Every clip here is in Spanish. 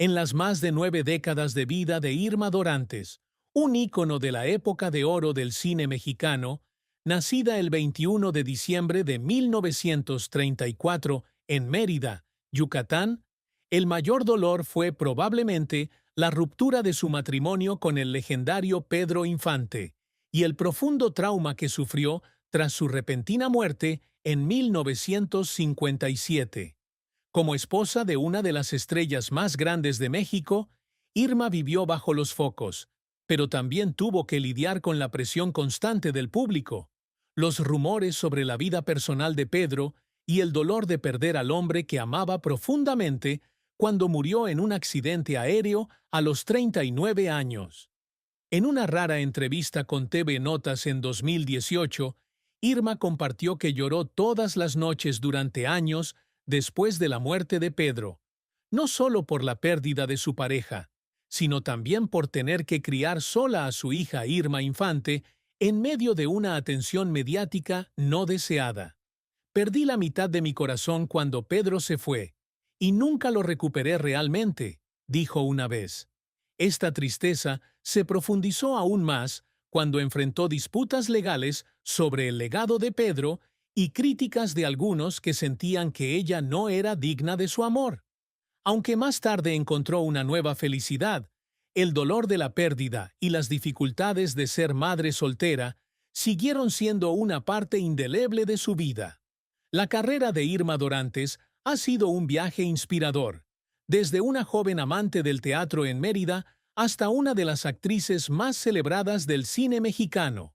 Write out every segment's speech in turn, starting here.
en las más de 9 décadas de vida de Irma Dorantes, un ícono de la época de oro del cine mexicano, nacida el 21 de diciembre de 1934 en Mérida, Yucatán. El mayor dolor fue probablemente la ruptura de su matrimonio con el legendario Pedro Infante y el profundo trauma que sufrió tras su repentina muerte en 1957. Como esposa de una de las estrellas más grandes de México, Irma vivió bajo los focos, pero también tuvo que lidiar con la presión constante del público, los rumores sobre la vida personal de Pedro y el dolor de perder al hombre que amaba profundamente cuando murió en un accidente aéreo a los 39 años. En una rara entrevista con TV Notas en 2018, Irma compartió que lloró todas las noches durante años después de la muerte de Pedro, no solo por la pérdida de su pareja, sino también por tener que criar sola a su hija Irma Infante en medio de una atención mediática no deseada. Perdí la mitad de mi corazón cuando Pedro se fue, y nunca lo recuperé realmente, dijo una vez. Esta tristeza se profundizó aún más cuando enfrentó disputas legales sobre el legado de Pedro y críticas de algunos que sentían que ella no era digna de su amor. Aunque más tarde encontró una nueva felicidad, el dolor de la pérdida y las dificultades de ser madre soltera siguieron siendo una parte indeleble de su vida. La carrera de Irma Dorantes ha sido un viaje inspirador, desde una joven amante del teatro en Mérida hasta una de las actrices más celebradas del cine mexicano.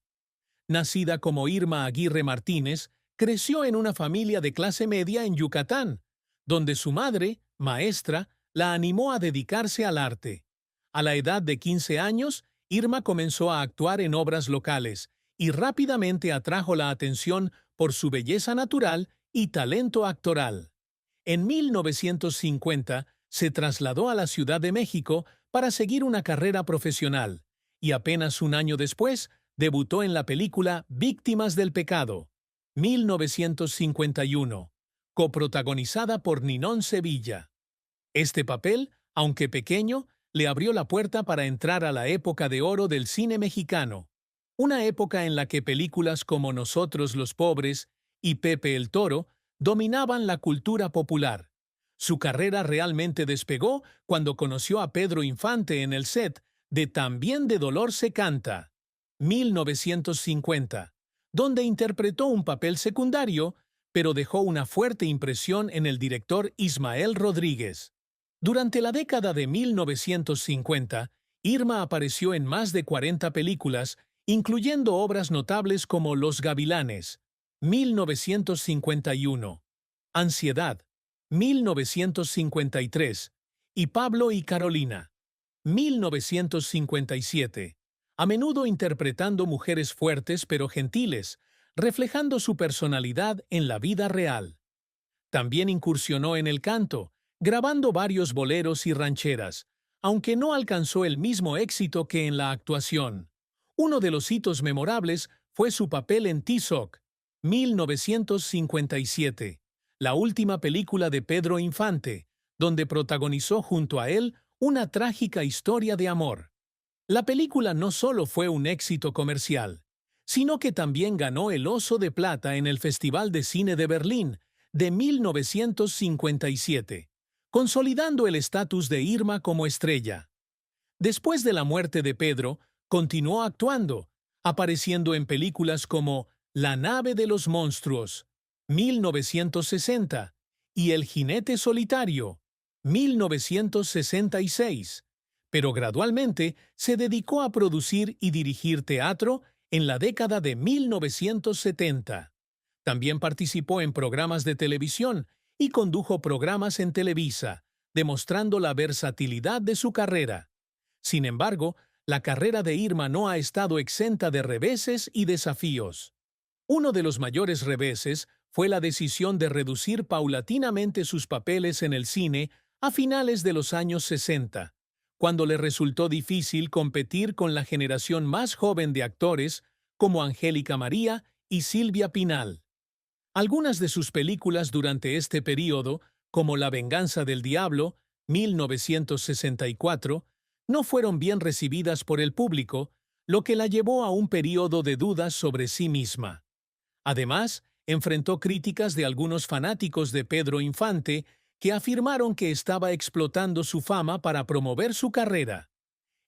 Nacida como Irma Aguirre Martínez, creció en una familia de clase media en Yucatán, donde su madre, maestra, la animó a dedicarse al arte. A la edad de 15 años, Irma comenzó a actuar en obras locales y rápidamente atrajo la atención por su belleza natural y talento actoral. En 1950 se trasladó a la Ciudad de México para seguir una carrera profesional, y apenas un año después debutó en la película Víctimas del Pecado, 1951, coprotagonizada por Ninón Sevilla. Este papel, aunque pequeño, le abrió la puerta para entrar a la época de oro del cine mexicano, una época en la que películas como Nosotros los Pobres y Pepe el Toro dominaban la cultura popular. Su carrera realmente despegó cuando conoció a Pedro Infante en el set de También de Dolor se canta, 1950, donde interpretó un papel secundario, pero dejó una fuerte impresión en el director Ismael Rodríguez. Durante la década de 1950, Irma apareció en más de 40 películas, incluyendo obras notables como Los Gavilanes, 1951, Ansiedad, 1953, y Pablo y Carolina, 1957, a menudo interpretando mujeres fuertes pero gentiles, reflejando su personalidad en la vida real. También incursionó en el canto, grabando varios boleros y rancheras, aunque no alcanzó el mismo éxito que en la actuación. Uno de los hitos memorables fue su papel en Tizoc, 1957, la última película de Pedro Infante, donde protagonizó junto a él una trágica historia de amor. La película no solo fue un éxito comercial, sino que también ganó el Oso de Plata en el Festival de Cine de Berlín de 1957, consolidando el estatus de Irma como estrella. Después de la muerte de Pedro, continuó actuando, apareciendo en películas como La nave de los monstruos, 1960, y El jinete solitario, 1966, pero gradualmente se dedicó a producir y dirigir teatro en la década de 1970. También participó en programas de televisión y condujo programas en Televisa, demostrando la versatilidad de su carrera. Sin embargo, la carrera de Irma no ha estado exenta de reveses y desafíos. Uno de los mayores reveses fue la decisión de reducir paulatinamente sus papeles en el cine a finales de los años 60, cuando le resultó difícil competir con la generación más joven de actores como Angélica María y Silvia Pinal. Algunas de sus películas durante este período, como La venganza del diablo, 1964, no fueron bien recibidas por el público, lo que la llevó a un período de dudas sobre sí misma. Además, enfrentó críticas de algunos fanáticos de Pedro Infante que afirmaron que estaba explotando su fama para promover su carrera.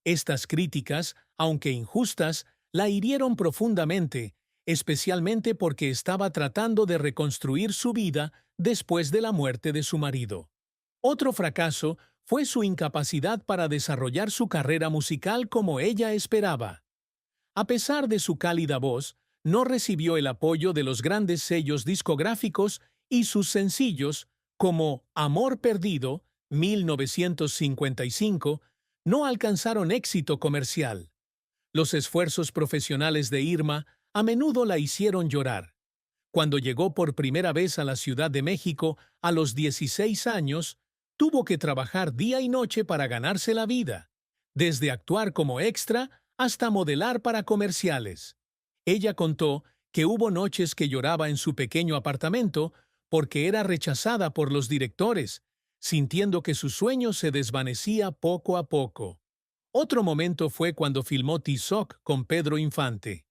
Estas críticas, aunque injustas, la hirieron profundamente, especialmente porque estaba tratando de reconstruir su vida después de la muerte de su marido. Otro fracaso fue su incapacidad para desarrollar su carrera musical como ella esperaba. A pesar de su cálida voz, no recibió el apoyo de los grandes sellos discográficos y sus sencillos, como Amor Perdido, 1955, no alcanzaron éxito comercial. Los esfuerzos profesionales de Irma a menudo la hicieron llorar. Cuando llegó por primera vez a la Ciudad de México a los 16 años, tuvo que trabajar día y noche para ganarse la vida, desde actuar como extra hasta modelar para comerciales. Ella contó que hubo noches que lloraba en su pequeño apartamento porque era rechazada por los directores, sintiendo que su sueño se desvanecía poco a poco. Otro momento fue cuando filmó Tizoc con Pedro Infante.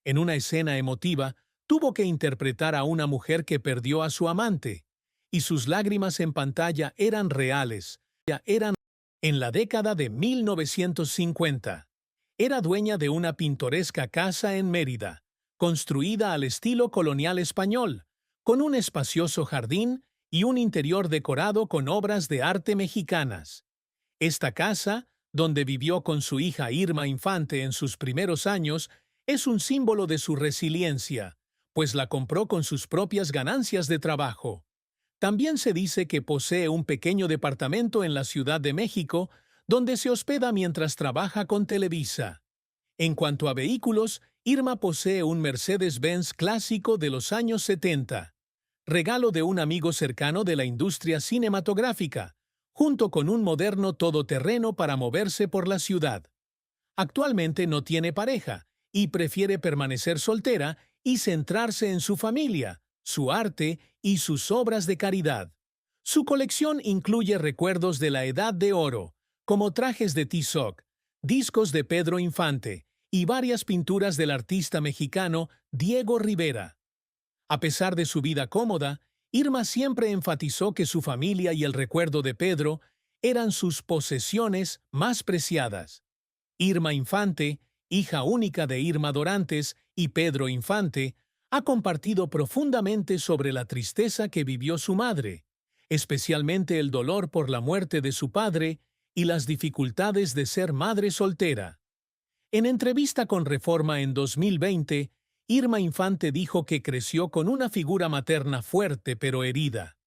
En una escena emotiva, tuvo que interpretar a una mujer que perdió a su amante, y sus lágrimas en pantalla eran reales. En la década de 1950. Era dueña de una pintoresca casa en Mérida, construida al estilo colonial español, con un espacioso jardín y un interior decorado con obras de arte mexicanas. Esta casa, donde vivió con su hija Irma Infante en sus primeros años, es un símbolo de su resiliencia, pues la compró con sus propias ganancias de trabajo. También se dice que posee un pequeño departamento en la Ciudad de México, donde se hospeda mientras trabaja con Televisa. En cuanto a vehículos, Irma posee un Mercedes-Benz clásico de los años 70, regalo de un amigo cercano de la industria cinematográfica, junto con un moderno todoterreno para moverse por la ciudad. Actualmente no tiene pareja y prefiere permanecer soltera y centrarse en su familia, su arte y sus obras de caridad. Su colección incluye recuerdos de la Edad de Oro, como trajes de Tizoc, discos de Pedro Infante y varias pinturas del artista mexicano Diego Rivera. A pesar de su vida cómoda, Irma siempre enfatizó que su familia y el recuerdo de Pedro eran sus posesiones más preciadas. Irma Infante, hija única de Irma Dorantes y Pedro Infante, ha compartido profundamente sobre la tristeza que vivió su madre, especialmente el dolor por la muerte de su padre y las dificultades de ser madre soltera. En entrevista con Reforma en 2020, Irma Infante dijo que creció con una figura materna fuerte pero herida.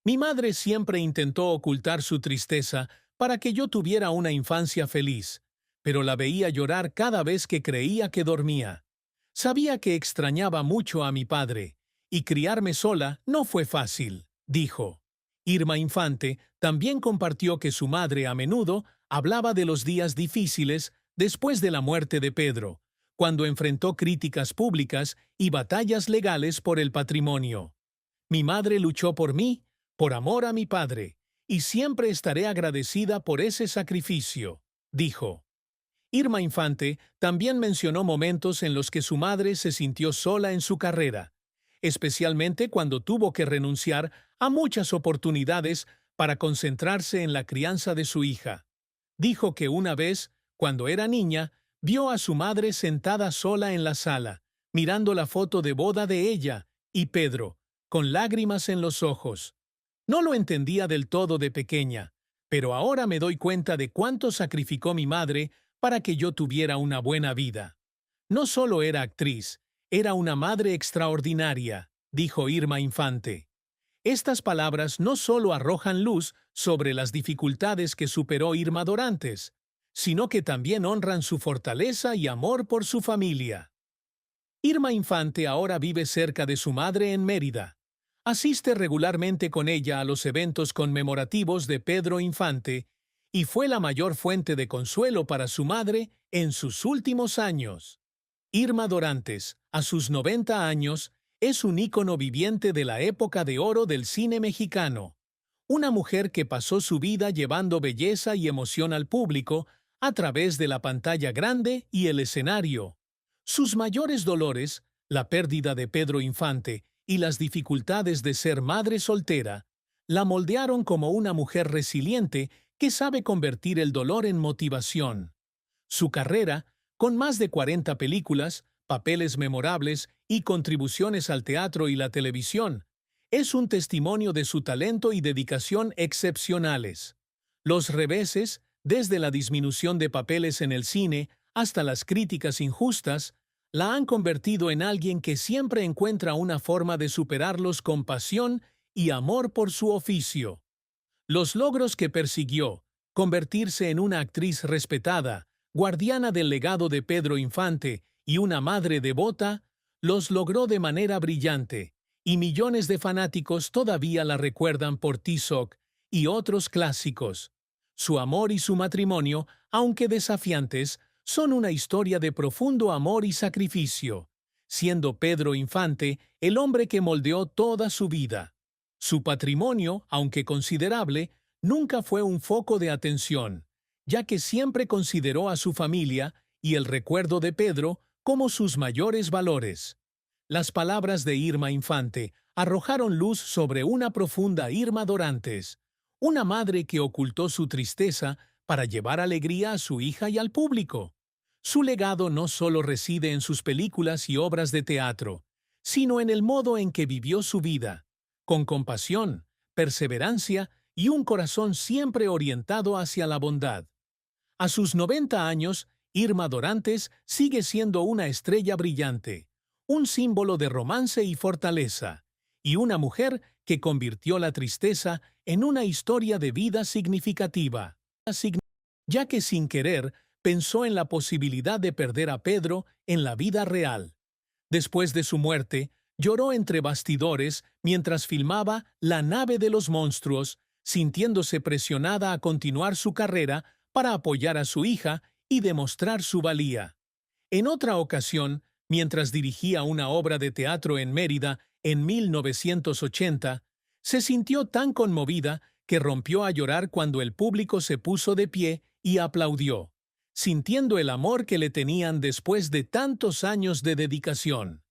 Mi madre siempre intentó ocultar su tristeza para que yo tuviera una infancia feliz, pero la veía llorar cada vez que creía que dormía. Sabía que extrañaba mucho a mi padre, y criarme sola no fue fácil, dijo. Irma Infante también compartió que su madre a menudo hablaba de los días difíciles después de la muerte de Pedro, cuando enfrentó críticas públicas y batallas legales por el patrimonio. Mi madre luchó por mí, por amor a mi padre, y siempre estaré agradecida por ese sacrificio, dijo. Irma Infante también mencionó momentos en los que su madre se sintió sola en su carrera, especialmente cuando tuvo que renunciar a muchas oportunidades para concentrarse en la crianza de su hija. Dijo que una vez, cuando era niña, vio a su madre sentada sola en la sala, mirando la foto de boda de ella y Pedro, con lágrimas en los ojos. No lo entendía del todo de pequeña, pero ahora me doy cuenta de cuánto sacrificó mi madre para que yo tuviera una buena vida. No solo era actriz, era una madre extraordinaria, dijo Irma Infante. Estas palabras no solo arrojan luz sobre las dificultades que superó Irma Dorantes, sino que también honran su fortaleza y amor por su familia. Irma Infante ahora vive cerca de su madre en Mérida. Asiste regularmente con ella a los eventos conmemorativos de Pedro Infante y fue la mayor fuente de consuelo para su madre en sus últimos años. Irma Dorantes, a sus 90 años, es un ícono viviente de la época de oro del cine mexicano, una mujer que pasó su vida llevando belleza y emoción al público a través de la pantalla grande y el escenario. Sus mayores dolores, la pérdida de Pedro Infante y las dificultades de ser madre soltera, la moldearon como una mujer resiliente que sabe convertir el dolor en motivación. Su carrera, con más de 40 películas, papeles memorables y contribuciones al teatro y la televisión, es un testimonio de su talento y dedicación excepcionales. Los reveses, desde la disminución de papeles en el cine hasta las críticas injustas, la han convertido en alguien que siempre encuentra una forma de superarlos con pasión y amor por su oficio. Los logros que persiguió, convertirse en una actriz respetada, guardiana del legado de Pedro Infante y una madre devota, los logró de manera brillante, y millones de fanáticos todavía la recuerdan por Tizoc y otros clásicos. Su amor y su matrimonio, aunque desafiantes, son una historia de profundo amor y sacrificio, siendo Pedro Infante el hombre que moldeó toda su vida. Su patrimonio, aunque considerable, nunca fue un foco de atención, ya que siempre consideró a su familia y el recuerdo de Pedro como sus mayores valores. Las palabras de Irma Infante arrojaron luz sobre una profunda Irma Dorantes, una madre que ocultó su tristeza para llevar alegría a su hija y al público. Su legado no solo reside en sus películas y obras de teatro, sino en el modo en que vivió su vida, con compasión, perseverancia y un corazón siempre orientado hacia la bondad. A sus 90 años, Irma Dorantes sigue siendo una estrella brillante, un símbolo de romance y fortaleza, y una mujer que convirtió la tristeza en una historia de vida significativa, ya que sin querer pensó en la posibilidad de perder a Pedro en la vida real. Después de su muerte, lloró entre bastidores mientras filmaba La nave de los monstruos, sintiéndose presionada a continuar su carrera para apoyar a su hija y demostrar su valía. En otra ocasión, mientras dirigía una obra de teatro en Mérida en 1980, se sintió tan conmovida que rompió a llorar cuando el público se puso de pie y aplaudió, sintiendo el amor que le tenían después de tantos años de dedicación.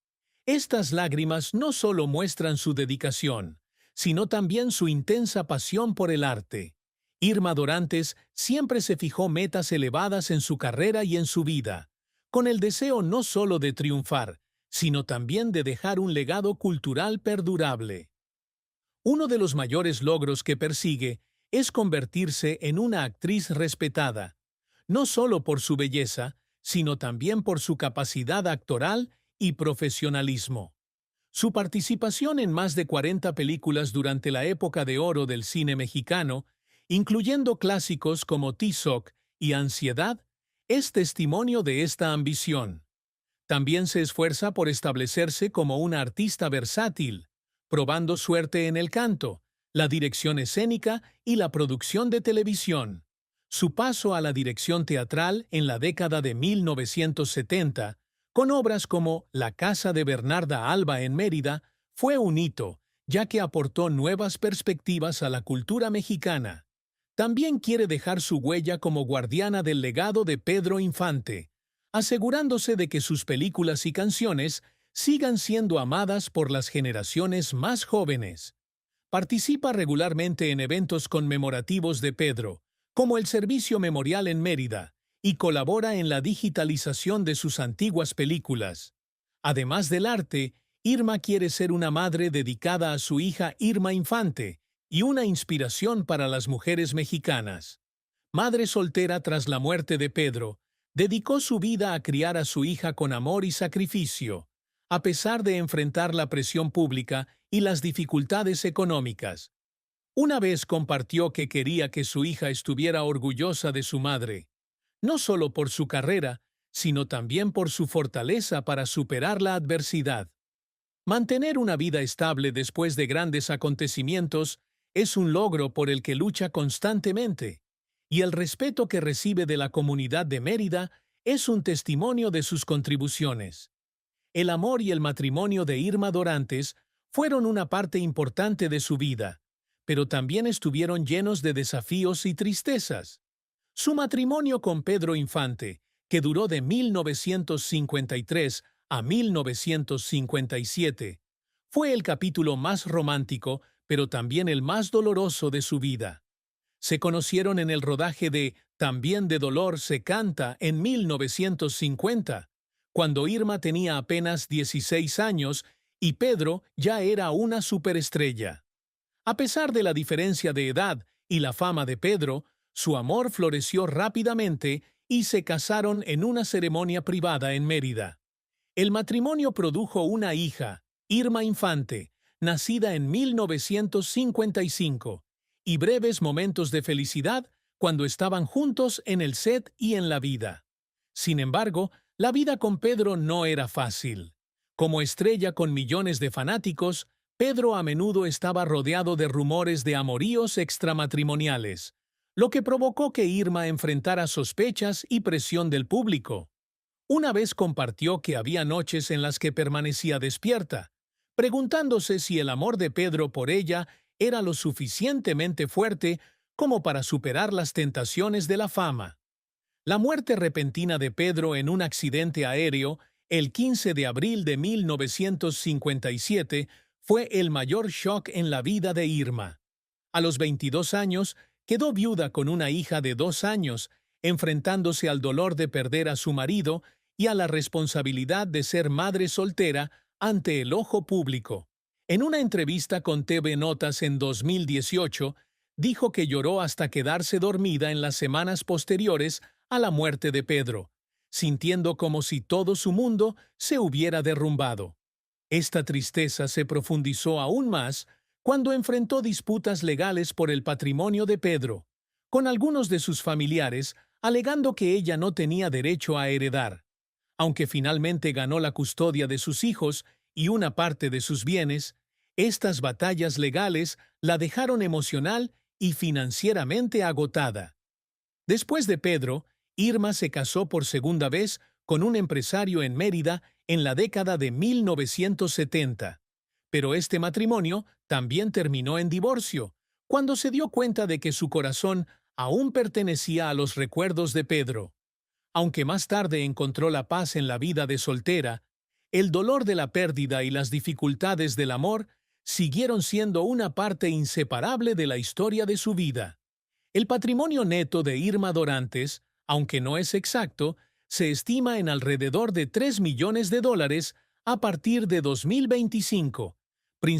Estas lágrimas no solo muestran su dedicación, sino también su intensa pasión por el arte. Irma Dorantes siempre se fijó metas elevadas en su carrera y en su vida, con el deseo no solo de triunfar, sino también de dejar un legado cultural perdurable. Uno de los mayores logros que persigue es convertirse en una actriz respetada, no solo por su belleza, sino también por su capacidad actoral y profesionalismo. Su participación en más de 40 películas durante la época de oro del cine mexicano, incluyendo clásicos como Tizoc y Ansiedad, es testimonio de esta ambición. También se esfuerza por establecerse como una artista versátil, probando suerte en el canto, la dirección escénica y la producción de televisión. Su paso a la dirección teatral en la década de 1970, con obras como La casa de Bernarda Alba en Mérida, fue un hito, ya que aportó nuevas perspectivas a la cultura mexicana. También quiere dejar su huella como guardiana del legado de Pedro Infante, asegurándose de que sus películas y canciones sigan siendo amadas por las generaciones más jóvenes. Participa regularmente en eventos conmemorativos de Pedro, como el Servicio Memorial en Mérida, y colabora en la digitalización de sus antiguas películas. Además del arte, Irma quiere ser una madre dedicada a su hija Irma Infante y una inspiración para las mujeres mexicanas. Madre soltera tras la muerte de Pedro, dedicó su vida a criar a su hija con amor y sacrificio, a pesar de enfrentar la presión pública y las dificultades económicas. Una vez compartió que quería que su hija estuviera orgullosa de su madre, no solo por su carrera, sino también por su fortaleza para superar la adversidad. Mantener una vida estable después de grandes acontecimientos es un logro por el que lucha constantemente, y el respeto que recibe de la comunidad de Mérida es un testimonio de sus contribuciones. El amor y el matrimonio de Irma Dorantes fueron una parte importante de su vida, pero también estuvieron llenos de desafíos y tristezas. Su matrimonio con Pedro Infante, que duró de 1953 a 1957, fue el capítulo más romántico, pero también el más doloroso de su vida. Se conocieron en el rodaje de También de Dolor se canta en 1950, cuando Irma tenía apenas 16 años y Pedro ya era una superestrella. A pesar de la diferencia de edad y la fama de Pedro, su amor floreció rápidamente y se casaron en una ceremonia privada en Mérida. El matrimonio produjo una hija, Irma Infante, nacida en 1955, y breves momentos de felicidad cuando estaban juntos en el set y en la vida. Sin embargo, la vida con Pedro no era fácil. Como estrella con millones de fanáticos, Pedro a menudo estaba rodeado de rumores de amoríos extramatrimoniales, lo que provocó que Irma enfrentara sospechas y presión del público. Una vez compartió que había noches en las que permanecía despierta, preguntándose si el amor de Pedro por ella era lo suficientemente fuerte como para superar las tentaciones de la fama. La muerte repentina de Pedro en un accidente aéreo, el 15 de abril de 1957, fue el mayor shock en la vida de Irma. A los 22 años, quedó viuda con una hija de 2 años, enfrentándose al dolor de perder a su marido y a la responsabilidad de ser madre soltera ante el ojo público. En una entrevista con TV Notas en 2018, dijo que lloró hasta quedarse dormida en las semanas posteriores a la muerte de Pedro, sintiendo como si todo su mundo se hubiera derrumbado. Esta tristeza se profundizó aún más cuando enfrentó disputas legales por el patrimonio de Pedro, con algunos de sus familiares alegando que ella no tenía derecho a heredar. Aunque finalmente ganó la custodia de sus hijos y una parte de sus bienes, estas batallas legales la dejaron emocional y financieramente agotada. Después de Pedro, Irma se casó por segunda vez con un empresario en Mérida en la década de 1970. Pero este matrimonio también terminó en divorcio, cuando se dio cuenta de que su corazón aún pertenecía a los recuerdos de Pedro. Aunque más tarde encontró la paz en la vida de soltera, el dolor de la pérdida y las dificultades del amor siguieron siendo una parte inseparable de la historia de su vida. El patrimonio neto de Irma Dorantes, aunque no es exacto, se estima en alrededor de $3 millones a partir de 2025,